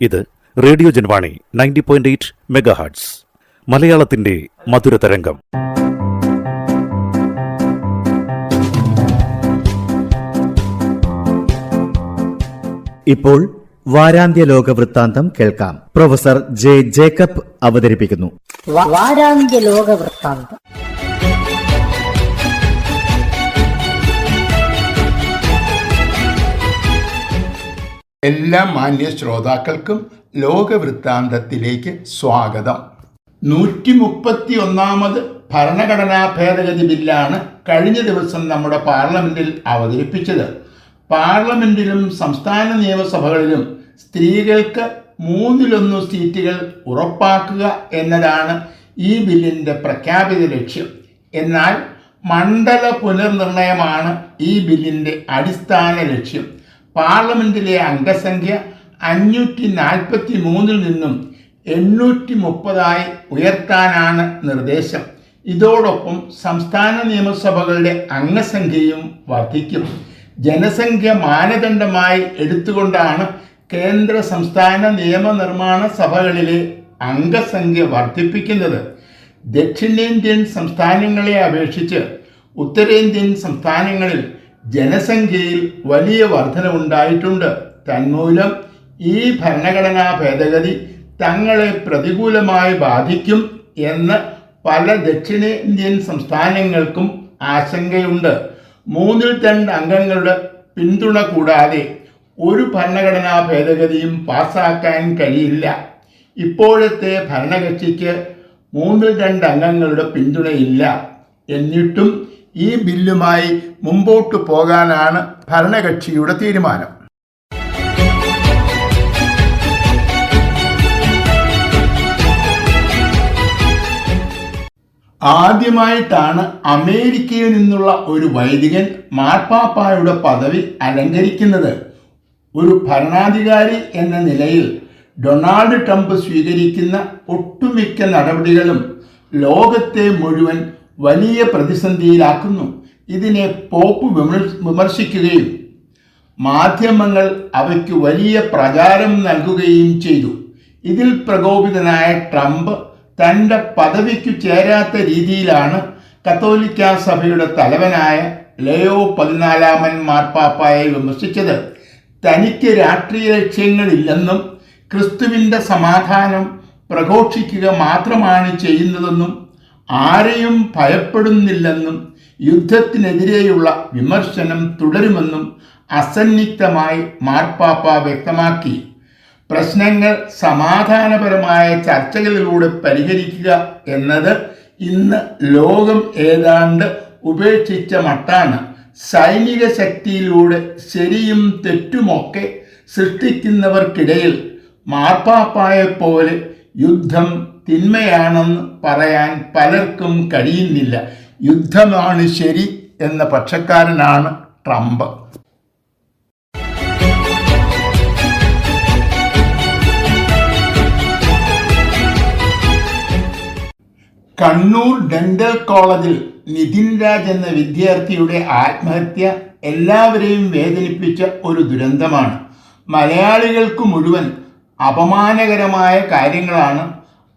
ഇത് radio Janvani 90.8 megahertz മലയാളത്തിന്റെ മധുരതരംഗം. ഇപ്പോൾ വാരാന്ത്യ ലോക വൃത്താന്തം കേൾക്കാം. പ്രൊഫസർ ജെ ജേക്കബ് അവതരിപ്പിക്കുന്നു. വാരാന്ത്യ ലോക വൃത്താന്തം. എല്ലാ മാന്യ ശ്രോതാക്കൾക്കും ലോകവൃത്താന്തത്തിലേക്ക് സ്വാഗതം. 131 ഭരണഘടനാ ഭേദഗതി ബില്ലാണ് കഴിഞ്ഞ ദിവസം നമ്മുടെ പാർലമെന്റിൽ അവതരിപ്പിച്ചത്. പാർലമെന്റിലും സംസ്ഥാന നിയമസഭകളിലും സ്ത്രീകൾക്ക് 1/3 സീറ്റുകൾ ഉറപ്പാക്കുക എന്നതാണ് ഈ ബില്ലിൻ്റെ പ്രഖ്യാപിത ലക്ഷ്യം. എന്നാൽ മണ്ഡല പുനർനിർണയമാണ് ഈ ബില്ലിൻ്റെ അടിസ്ഥാന ലക്ഷ്യം. പാർലമെന്റിലെ അംഗസംഖ്യ 543 നിന്നും 830 ഉയർത്താനാണ് നിർദ്ദേശം. ഇതോടൊപ്പം സംസ്ഥാന നിയമസഭകളുടെ അംഗസംഖ്യയും വർദ്ധിക്കും. ജനസംഖ്യ മാനദണ്ഡമായി എടുത്തുകൊണ്ടാണ് കേന്ദ്ര സംസ്ഥാന നിയമനിർമ്മാണ സഭകളിലെ അംഗസംഖ്യ വർദ്ധിപ്പിക്കുന്നത്. ദക്ഷിണേന്ത്യൻ സംസ്ഥാനങ്ങളെ അപേക്ഷിച്ച് ഉത്തരേന്ത്യൻ സംസ്ഥാനങ്ങളിൽ ജനസംഖ്യയിൽ വലിയ വർധനവുണ്ടായിട്ടുണ്ട്. തന്മൂലം ഈ ഭരണഘടനാ ഭേദഗതി തങ്ങളെ പ്രതികൂലമായി ബാധിക്കും എന്ന് പല ദക്ഷിണേന്ത്യൻ സംസ്ഥാനങ്ങൾക്കും ആശങ്കയുണ്ട്. 2/3 അംഗങ്ങളുടെ പിന്തുണ കൂടാതെ ഒരു ഭരണഘടനാ ഭേദഗതിയും പാസാക്കാൻ കഴിയില്ല. ഇപ്പോഴത്തെ ഭരണകക്ഷിക്ക് 2/3 അംഗങ്ങളുടെ പിന്തുണയില്ല. എന്നിട്ടും ഈ ബില്ലുമായി മുമ്പോട്ട് പോകാനാണ് ഭരണകക്ഷിയുടെ തീരുമാനം. ആദ്യമായിട്ടാണ് അമേരിക്കയിൽ നിന്നുള്ള ഒരു വൈദികൻ മാർപ്പാപ്പായുടെ പദവി അലങ്കരിക്കുന്നത്. ഒരു ഭരണാധികാരി എന്ന നിലയിൽ ഡൊണാൾഡ് ട്രംപ് സ്വീകരിക്കുന്ന ഒട്ടുമിക്ക നടപടികളും ലോകത്തെ മുഴുവൻ വലിയ പ്രതിസന്ധിയിലാക്കുന്നു. ഇതിനെ പോപ്പ് വിമർശിക്കുകയും മാധ്യമങ്ങൾ അവയ്ക്ക് വലിയ പ്രചാരം നൽകുകയും ചെയ്തു. ഇതിൽ പ്രകോപിതനായ ട്രംപ് തൻ്റെ പദവിക്കു ചേരാത്ത രീതിയിലാണ് കത്തോലിക്ക സഭയുടെ തലവനായ ലയോ 14 മാർപ്പാപ്പായെ വിമർശിച്ചത്. തനിക്ക് രാഷ്ട്രീയ ലക്ഷ്യങ്ങളില്ലെന്നും ക്രിസ്തുവിൻ്റെ സമാധാനം പ്രഘോഷിക്കുക മാത്രമാണ് ചെയ്യുന്നതെന്നും ആരെയും ഭയപ്പെടുന്നില്ലെന്നും യുദ്ധത്തിനെതിരെയുള്ള വിമർശനം തുടരുമെന്നും അസന്നിഗ്ധമായി മാർപ്പാപ്പ വ്യക്തമാക്കി. പ്രശ്നങ്ങൾ സമാധാനപരമായ ചർച്ചകളിലൂടെ പരിഹരിക്കുക എന്നത് ഇന്ന് ലോകം ഏതാണ്ട് ഉപേക്ഷിച്ച മട്ടാണ്. സൈനിക ശക്തിയിലൂടെ ശരിയും തെറ്റുമൊക്കെ സൃഷ്ടിക്കുന്നവർക്കിടയിൽ മാർപ്പാപ്പായെപ്പോലെ യുദ്ധം തിന്മയാണെന്ന് പറയാൻ പലർക്കും കഴിയുന്നില്ല. യുദ്ധമാണ് ശരി എന്ന പക്ഷക്കാരനാണ് ട്രംപ്. കണ്ണൂർ ഡെന്റൽ കോളേജിൽ നിതിൻ രാജ് എന്ന വിദ്യാർത്ഥിയുടെ ആത്മഹത്യ എല്ലാവരെയും വേദനിപ്പിച്ച ഒരു ദുരന്തമാണ്. മലയാളികൾക്ക് മുഴുവൻ അപമാനകരമായ കാര്യങ്ങളാണ്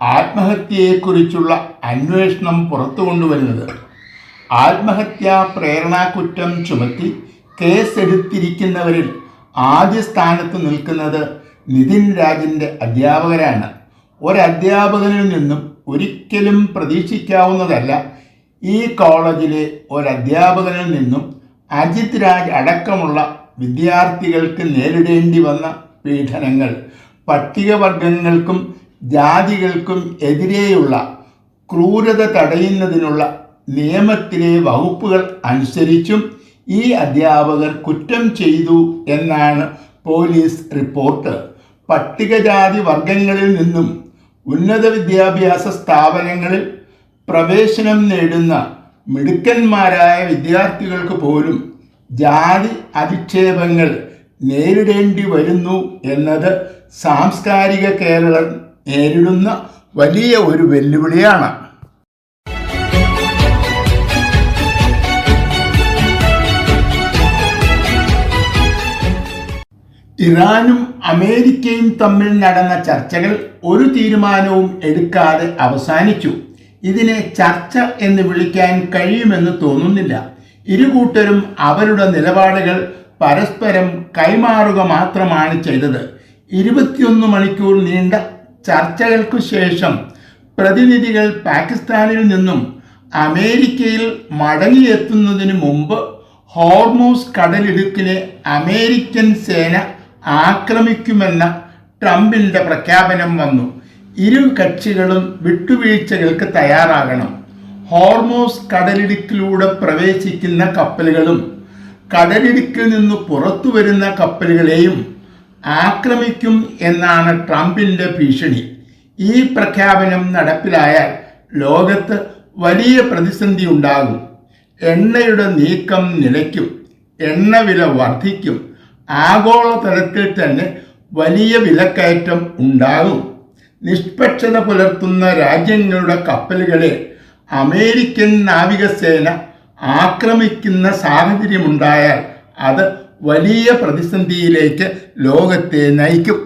ആത്മഹത്യയെക്കുറിച്ചുള്ള അന്വേഷണം പുറത്തു കൊണ്ടുവരുന്നത്. ആത്മഹത്യാ പ്രേരണാകുറ്റം ചുമത്തി കേസെടുത്തിരിക്കുന്നവരിൽ ആദ്യ സ്ഥാനത്ത് നിൽക്കുന്നത് നിതിൻ രാജിൻ്റെ അധ്യാപകരാണ്. ഒരധ്യാപകനിൽ നിന്നും ഒരിക്കലും പ്രതീക്ഷിക്കാവുന്നതല്ല ഈ കോളേജിലെ ഒരധ്യാപകനിൽ നിന്നും അജിത് രാജ് അടക്കമുള്ള വിദ്യാർത്ഥികൾക്ക് നേരിടേണ്ടി വന്ന പീഡനങ്ങൾ. പട്ടികവർഗങ്ങൾക്കും ജാതികൾക്കും എതിരെയുള്ള ക്രൂരത തടയുന്നതിനുള്ള നിയമത്തിലെ വകുപ്പുകൾ അനുസരിച്ചും ഈ അധ്യാപകർ കുറ്റം ചെയ്തു എന്നാണ് പോലീസ് റിപ്പോർട്ട്. പട്ടികജാതി വർഗങ്ങളിൽ നിന്നും ഉന്നത വിദ്യാഭ്യാസ സ്ഥാപനങ്ങളിൽ പ്രവേശനം നേടുന്ന മിടുക്കന്മാരായ വിദ്യാർത്ഥികൾക്ക് പോലും ജാതി അധിക്ഷേപങ്ങൾ നേരിടേണ്ടി വരുന്നു എന്നത് സാംസ്കാരിക കേരളം നേരിടുന്ന വലിയ ഒരു വെല്ലുവിളിയാണ്. ഇറാനും അമേരിക്കയും തമ്മിൽ നടന്ന ചർച്ചകൾ ഒരു തീരുമാനവും എടുക്കാതെ അവസാനിച്ചു. ഇതിനെ ചർച്ച എന്ന് വിളിക്കാൻ കഴിയുമെന്ന് തോന്നുന്നില്ല. ഇരുകൂട്ടരും അവരുടെ നിലപാടുകൾ പരസ്പരം കൈമാറുക മാത്രമാണ് ചെയ്തത്. 21 മണിക്കൂർ നീണ്ട ചർച്ചകൾക്കു ശേഷം പ്രതിനിധികൾ പാകിസ്ഥാനിൽ നിന്നും അമേരിക്കയിൽ മടങ്ങിയെത്തുന്നതിന് മുമ്പ് ഹോർമൂസ് കടലിടുക്കിനെ അമേരിക്കൻ സേന ആക്രമിക്കുമെന്ന ട്രംപിന്റെ പ്രഖ്യാപനം വന്നു. ഇരു കക്ഷികളും വിട്ടുവീഴ്ചകൾക്ക് തയ്യാറാകണം. ഹോർമൂസ് കടലിടുക്കിലൂടെ പ്രവേശിക്കുന്ന കപ്പലുകളും കടലിടുക്കിൽ നിന്ന് പുറത്തു വരുന്ന കപ്പലുകളെയും ആക്രമിക്കും എന്നാണ് ട്രംപിന്റെ ഭീഷണി. ഈ പ്രഖ്യാപനം നടപ്പിലായാൽ ലോകത്ത് വലിയ പ്രതിസന്ധി ഉണ്ടാകും. എണ്ണയുടെ നീക്കം നിലയ്ക്കും, എണ്ണവില വർദ്ധിക്കും, ആഗോളതലത്തിൽ തന്നെ വലിയ വിലക്കയറ്റം ഉണ്ടാകും. നിഷ്പക്ഷത പുലർത്തുന്ന രാജ്യങ്ങളുടെ കപ്പലുകളെ അമേരിക്കൻ നാവികസേന ആക്രമിക്കുന്ന സാഹചര്യമുണ്ടായാൽ അത് വലിയ പ്രതിസന്ധിയിലേക്ക് ലോകത്തെ നയിക്കും.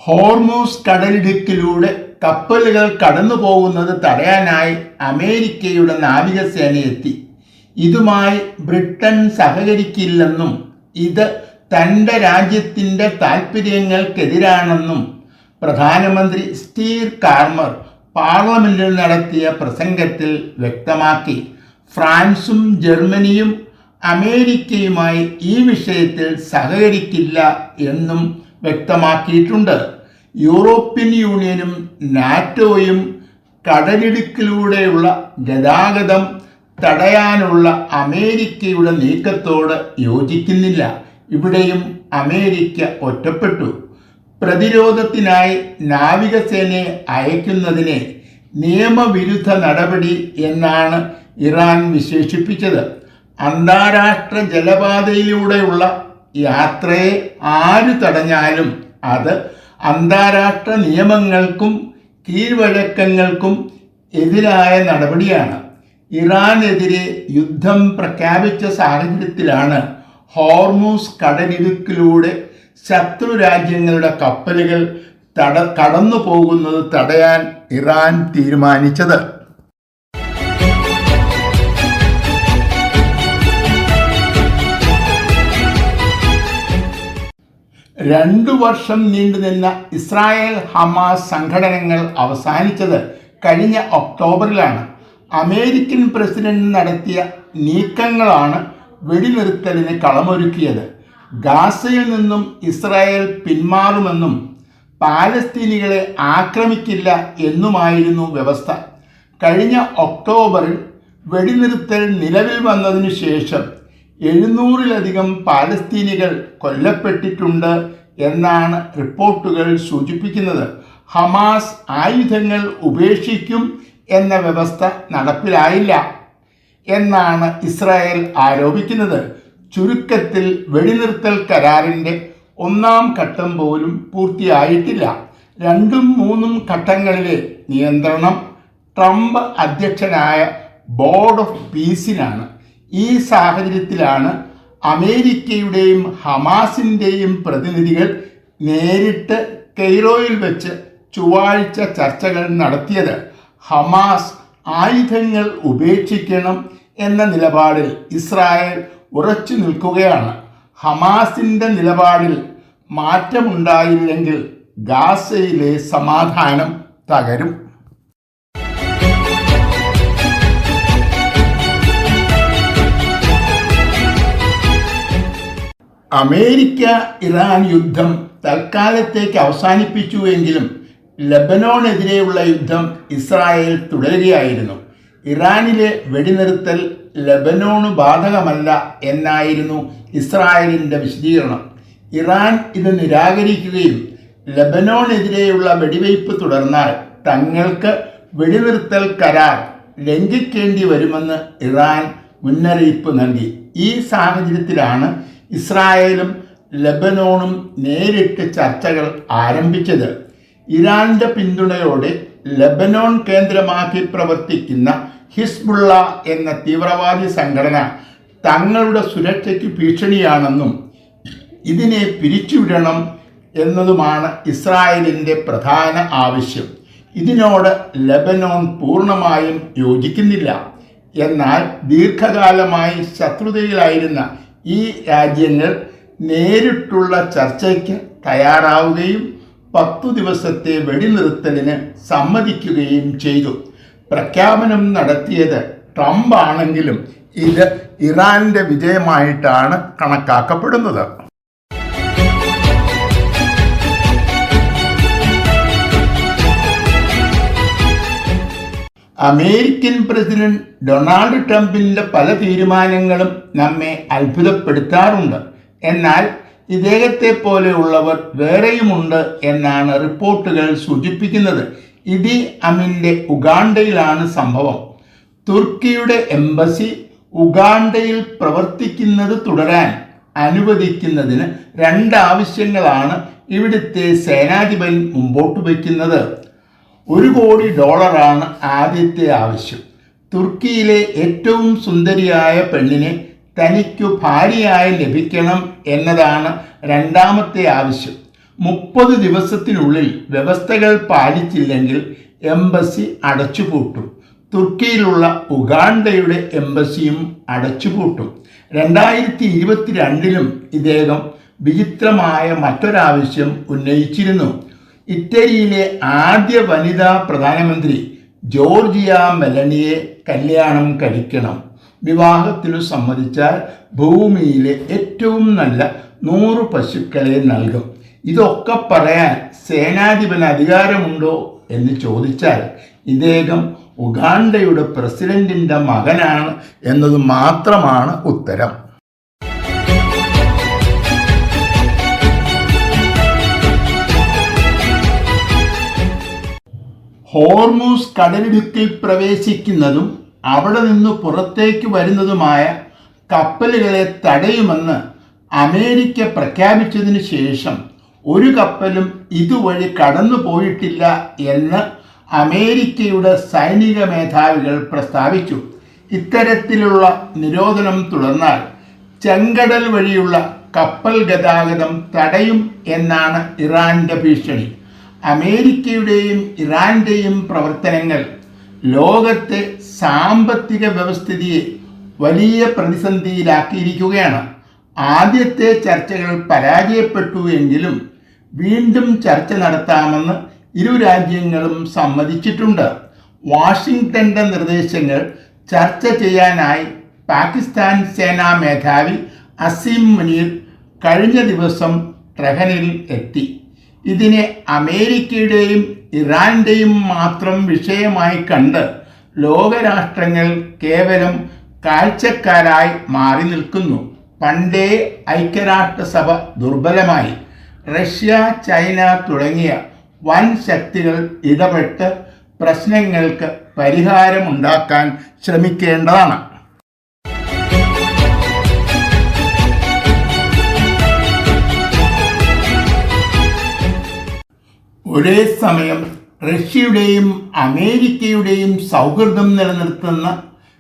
ഹോർമൂസ് കടലിടുക്കിലൂടെ കപ്പലുകൾ കടന്നു പോകുന്നത് തടയാനായി അമേരിക്കയുടെ നാവികസേന എത്തി. ഇതുമായി ബ്രിട്ടൻ സഹകരിക്കില്ലെന്നും ഇത് തൻ്റെ രാജ്യത്തിൻ്റെ താൽപ്പര്യങ്ങൾക്കെതിരാണെന്നും പ്രധാനമന്ത്രി സ്റ്റീർ കാർമർ പാർലമെന്റിൽ നടത്തിയ പ്രസംഗത്തിൽ വ്യക്തമാക്കി. ഫ്രാൻസും ജർമ്മനിയും അമേരിക്കയുമായി ഈ വിഷയത്തിൽ സഹകരിക്കില്ല എന്നും വ്യക്തമാക്കിയിട്ടുണ്ട്. യൂറോപ്യൻ യൂണിയനും നാറ്റോയും കടലിടുക്കിലൂടെയുള്ള ഗതാഗതം തടയാനുള്ള അമേരിക്കയുടെ നീക്കത്തോട് യോജിക്കുന്നില്ല. ഇവിടെയും അമേരിക്ക ഒറ്റപ്പെട്ടു. പ്രതിരോധത്തിനായി നാവികസേനയെ അയക്കുന്നതിനെ നിയമവിരുദ്ധ നടപടി എന്നാണ് ഇറാൻ വിശേഷിപ്പിച്ചത്. അന്താരാഷ്ട്ര ജലപാതയിലൂടെയുള്ള യാത്രയെ ആര് തടഞ്ഞാലും അത് അന്താരാഷ്ട്ര നിയമങ്ങൾക്കും കീഴ്വഴക്കങ്ങൾക്കും എതിരായ നടപടിയാണ്. ഇറാനെതിരെ യുദ്ധം പ്രഖ്യാപിച്ച സാഹചര്യത്തിലാണ് ഹോർമൂസ് കടലിടുക്കിലൂടെ ശത്രു രാജ്യങ്ങളുടെ കപ്പലുകൾ കടന്നു പോകുന്നത് തടയാൻ ഇറാൻ തീരുമാനിച്ചത്. 2 വർഷം നീണ്ടുനിന്ന ഇസ്രായേൽ ഹമാസ് സംഘടനകൾ അവസാനിച്ചത് കഴിഞ്ഞ ഒക്ടോബറിലാണ്. അമേരിക്കൻ പ്രസിഡന്റ് നടത്തിയ നീക്കങ്ങളാണ് വെടിനിർത്തലിന് കളമൊരുക്കിയത്. ഗാസയിൽ നിന്നും ഇസ്രായേൽ പിന്മാറുമെന്നും പാലസ്തീനികളെ ആക്രമിക്കില്ല എന്നുമായിരുന്നു വ്യവസ്ഥ. കഴിഞ്ഞ ഒക്ടോബറിൽ വെടിനിർത്തൽ നിലവിൽ വന്നതിനു ശേഷം 700-ലധികം പാലസ്തീനികൾ കൊല്ലപ്പെട്ടിട്ടുണ്ട് എന്നാണ് റിപ്പോർട്ടുകൾ സൂചിപ്പിക്കുന്നത്. ഹമാസ് ആയുധങ്ങൾ ഉപേക്ഷിക്കും എന്ന വ്യവസ്ഥ നടപ്പിലായില്ല എന്നാണ് ഇസ്രായേൽ ആരോപിക്കുന്നത്. ചുരുക്കത്തിൽ വെടിനിർത്തൽ കരാറിൻ്റെ 1-ാം ഘട്ടം പോലും പൂർത്തിയായിട്ടില്ല. 2ഉം 3ഉം ഘട്ടങ്ങളിലെ നിയന്ത്രണം ട്രംപ് അധ്യക്ഷനായ ബോർഡ് ഓഫ് പീസിനാണ്. ഈ സാഹചര്യത്തിലാണ് അമേരിക്കയുടെയും ഹമാസിൻ്റെയും പ്രതിനിധികൾ നേരിട്ട് കെയ്റോയിൽ വെച്ച് ചൊവ്വാഴ്ച ചർച്ചകൾ നടത്തിയത്. ഹമാസ് ആയുധങ്ങൾ ഉപേക്ഷിക്കണം എന്ന നിലപാടിൽ ഇസ്രായേൽ ഉറച്ചു നിൽക്കുകയാണ്. ഹമാസിൻ്റെ നിലപാടിൽ മാറ്റമുണ്ടായില്ലെങ്കിൽ ഗാസയിലെ സമാധാനം തകരും. അമേരിക്ക ഇറാൻ യുദ്ധം തൽക്കാലത്തേക്ക് അവസാനിപ്പിച്ചുവെങ്കിലും ലബനോണെതിരെയുള്ള യുദ്ധം ഇസ്രായേൽ തുടരുകയായിരുന്നു. ഇറാനിലെ വെടിനിർത്തൽ ലബനോണ് ബാധകമല്ല എന്നായിരുന്നു ഇസ്രായേലിൻ്റെ വിശദീകരണം. ഇറാൻ ഇത് നിരാകരിക്കുകയും ലബനോണെതിരെയുള്ള വെടിവയ്പ് തുടർന്നാൽ തങ്ങൾക്ക് വെടിനിർത്തൽ കരാർ ലംഘിക്കേണ്ടി വരുമെന്ന് ഇറാൻ മുന്നറിയിപ്പ് നൽകി. ഈ സാഹചര്യത്തിലാണ് ഇസ്രായേലും ലബനോണും നേരിട്ട് ചർച്ചകൾ ആരംഭിച്ചത്. ഇറാന്റെ പിന്തുണയോടെ ലബനോൺ കേന്ദ്രമാക്കി പ്രവർത്തിക്കുന്ന ഹിസ്ബുള്ള എന്ന തീവ്രവാദി സംഘടന തങ്ങളുടെ സുരക്ഷയ്ക്ക് ഭീഷണിയാണെന്നും ഇതിനെ പിരിച്ചുവിടണം എന്നതുമാണ് ഇസ്രായേലിൻ്റെ പ്രധാന ആവശ്യം. ഇതിനോട് ലെബനോൺ പൂർണ്ണമായും യോജിക്കുന്നില്ല. എന്നാൽ ദീർഘകാലമായി ശത്രുതയിലായിരുന്ന ഈ രാജ്യങ്ങൾ നേരിട്ടുള്ള ചർച്ചയ്ക്ക് തയ്യാറാവുകയും 10 ദിവസത്തെ വെടിനിർത്തലിന് സമ്മതിക്കുകയും ചെയ്തു. പ്രഖ്യാപനം നടത്തിയത് ട്രംപ് ആണെങ്കിലും ഇത് ഇറാന്റെ വിജയമായിട്ടാണ് കണക്കാക്കപ്പെടുന്നത്. അമേരിക്കൻ പ്രസിഡന്റ് ഡൊണാൾഡ് ട്രംപിൻ്റെ പല തീരുമാനങ്ങളും നമ്മെ അത്ഭുതപ്പെടുത്താറുണ്ട്. എന്നാൽ ഇദ്ദേഹത്തെ പോലെയുള്ളവർ വേറെയുമുണ്ട് എന്നാണ് റിപ്പോർട്ടുകൾ സൂചിപ്പിക്കുന്നത്. ഇദി അമീൻ്റെ ഉഗാണ്ടയിലാണ് സംഭവം. തുർക്കിയുടെ എംബസി ഉഗാണ്ടയിൽ പ്രവർത്തിക്കുന്നത് തുടരാൻ അനുവദിക്കുന്നതിന് 2 ആവശ്യങ്ങളാണ് ഇവിടുത്തെ സേനാധിപൻ മുമ്പോട്ട് വയ്ക്കുന്നത്. $1 കോടി ആദ്യത്തെ ആവശ്യം. തുർക്കിയിലെ ഏറ്റവും സുന്ദരിയായ പെണ്ണിനെ തനിക്കു ഭാര്യയായി ലഭിക്കണം എന്നതാണ് രണ്ടാമത്തെ ആവശ്യം. 30 ദിവസത്തിനുള്ളിൽ വ്യവസ്ഥകൾ പാലിച്ചില്ലെങ്കിൽ എംബസി അടച്ചുപൂട്ടും. തുർക്കിയിലുള്ള ഉഗാണ്ടയുടെ എംബസിയും അടച്ചുപൂട്ടും. 2022 ഇദ്ദേഹം വിചിത്രമായ മറ്റൊരാവശ്യം ഉന്നയിച്ചിരുന്നു. ഇറ്റലിയിലെ ആദ്യ വനിതാ പ്രധാനമന്ത്രി ജോർജിയ മെലണിയെ കല്യാണം കഴിക്കണം. വിവാഹത്തിനു സമ്മതിച്ചാൽ ഭൂമിയിലെ ഏറ്റവും നല്ല 100 പശുക്കളെ നൽകും. ഇതൊക്കെ പറയാൻ സേനാധിപന് അധികാരമുണ്ടോ എന്ന് ചോദിച്ചാൽ ഇദ്ദേഹം ഉഗാണ്ടയുടെ പ്രസിഡന്റിൻ്റെ മകനാണ് എന്നത് മാത്രമാണ് ഉത്തരം. ഹോർമൂസ് കടലിടുക്കിൽ പ്രവേശിക്കുന്നതും അവിടെ നിന്ന് പുറത്തേക്ക് വരുന്നതുമായ കപ്പലുകളെ തടയുമെന്ന് അമേരിക്ക പ്രഖ്യാപിച്ചതിന് ശേഷം ഒരു കപ്പലും ഇതുവഴി കടന്നു പോയിട്ടില്ല എന്ന് അമേരിക്കയുടെ സൈനിക മേധാവികൾ പ്രസ്താവിച്ചു. ഇത്തരത്തിലുള്ള നിരോധനം തുടർന്നാൽ ചെങ്കടൽ വഴിയുള്ള കപ്പൽ ഗതാഗതം തടയും എന്നാണ് ഇറാന്റെ ഭീഷണി. അമേരിക്കയുടെയും ഇറാന്റെയും പ്രവർത്തനങ്ങൾ ലോകത്തെ സാമ്പത്തിക വ്യവസ്ഥിതിയെ വലിയ പ്രതിസന്ധിയിലാക്കിയിരിക്കുകയാണ്. ആദ്യത്തെ ചർച്ചകൾ പരാജയപ്പെട്ടു എങ്കിലും വീണ്ടും ചർച്ച നടത്താമെന്ന് ഇരു രാജ്യങ്ങളും സമ്മതിച്ചിട്ടുണ്ട്. വാഷിംഗ്ടന്റെ നിർദ്ദേശങ്ങൾ ചർച്ച ചെയ്യാനായി പാകിസ്ഥാൻ സേനാ മേധാവി അസീം മുനീർ കഴിഞ്ഞ ദിവസം ടെഹ്റാനിൽ എത്തി. ഇതിനെ അമേരിക്കയുടെയും ഇറാന്റെയും മാത്രം വിഷയമായി കണ്ട് ലോകരാഷ്ട്രങ്ങൾ കേവലം കാഴ്ചക്കാരായി മാറി നിൽക്കുന്നു. പണ്ടേ ഐക്യരാഷ്ട്രസഭ ദുർബലമായി. റഷ്യ, ചൈന തുടങ്ങിയ വൻ ശക്തികൾ ഇടപെട്ട് പ്രശ്നങ്ങൾക്ക് പരിഹാരമുണ്ടാക്കാൻ ശ്രമിക്കേണ്ടതാണ്. ഒരേ സമയം റഷ്യയുടെയും അമേരിക്കയുടെയും സൗഹൃദം നിലനിർത്തുന്ന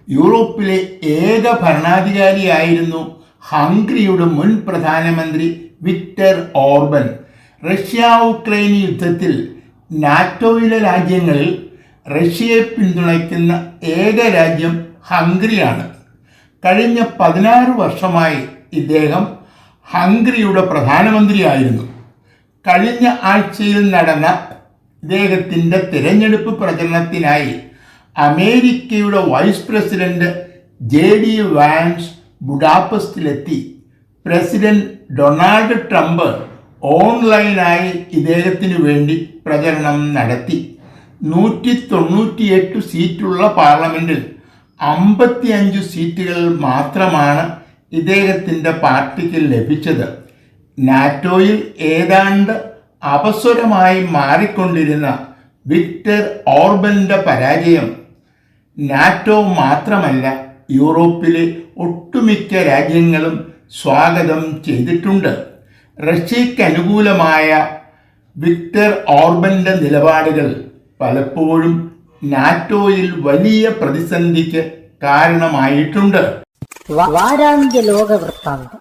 യൂറോപ്പിലെ ഏക ഭരണാധികാരിയായിരുന്നു ഹംഗറിയുടെ മുൻ പ്രധാനമന്ത്രി വിക്ടർ ഓർബൻ. റഷ്യ-ഉക്രൈൻ യുദ്ധത്തിൽ നാറ്റോയിലെ രാജ്യങ്ങളിൽ റഷ്യയെ പിന്തുണയ്ക്കുന്ന ഏക രാജ്യം ഹംഗറിയാണ്. കഴിഞ്ഞ 16 വർഷമായി ഇദ്ദേഹം ഹംഗറിയുടെ പ്രധാനമന്ത്രിയായിരുന്നു. കഴിഞ്ഞ ആഴ്ചയിൽ നടന്ന ഇദ്ദേഹത്തിൻ്റെ തിരഞ്ഞെടുപ്പ് പ്രചരണത്തിനായി അമേരിക്കയുടെ വൈസ് പ്രസിഡന്റ് JD വാൻസ് ബുഡാപെസ്റ്റിലെത്തി. പ്രസിഡന്റ് ഡൊണാൾഡ് ട്രംപ് ഓൺലൈനായി ഇദ്ദേഹത്തിനു വേണ്ടി പ്രചരണം നടത്തി. 198 സീറ്റുള്ള പാർലമെന്റിൽ 55 സീറ്റുകൾ മാത്രമാണ് ഇദ്ദേഹത്തിൻ്റെ പാർട്ടിക്ക് ലഭിച്ചത്. നാറ്റോയിൽ ഏതാണ്ട് അപസ്വരമായി മാറിക്കൊണ്ടിരുന്ന വിക്ടർ ഓർബന്റെ പരാജയം നാറ്റോ മാത്രമല്ല യൂറോപ്പിലെ ഒട്ടുമിക്ക രാജ്യങ്ങളും സ്വാഗതം ചെയ്തിട്ടുണ്ട്. റഷ്യയ്ക്ക് അനുകൂലമായ വിക്ടർ ഓർബന്റെ നിലപാടുകൾ പലപ്പോഴും നാറ്റോയിൽ വലിയ പ്രതിസന്ധിക്ക് കാരണമായിട്ടുണ്ട്. വാരാന്ത്യ ലോക വൃത്താന്തം.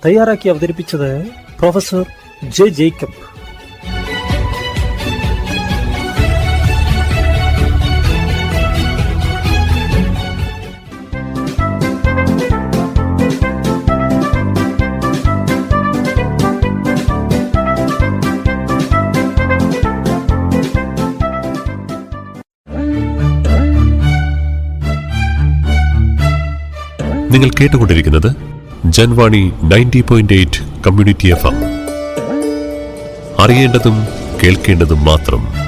തയ്യാറാക്കി അവതരിപ്പിച്ചത് പ്രൊഫസർ ജെ ജേക്കബ്. നിങ്ങൾ കേട്ടുകൊണ്ടിരിക്കുന്നത് ജൻവാണി 90.8 കമ്മ്യൂണിറ്റി FM. അറിയേണ്ടതും കേൾക്കേണ്ടതും മാത്രം.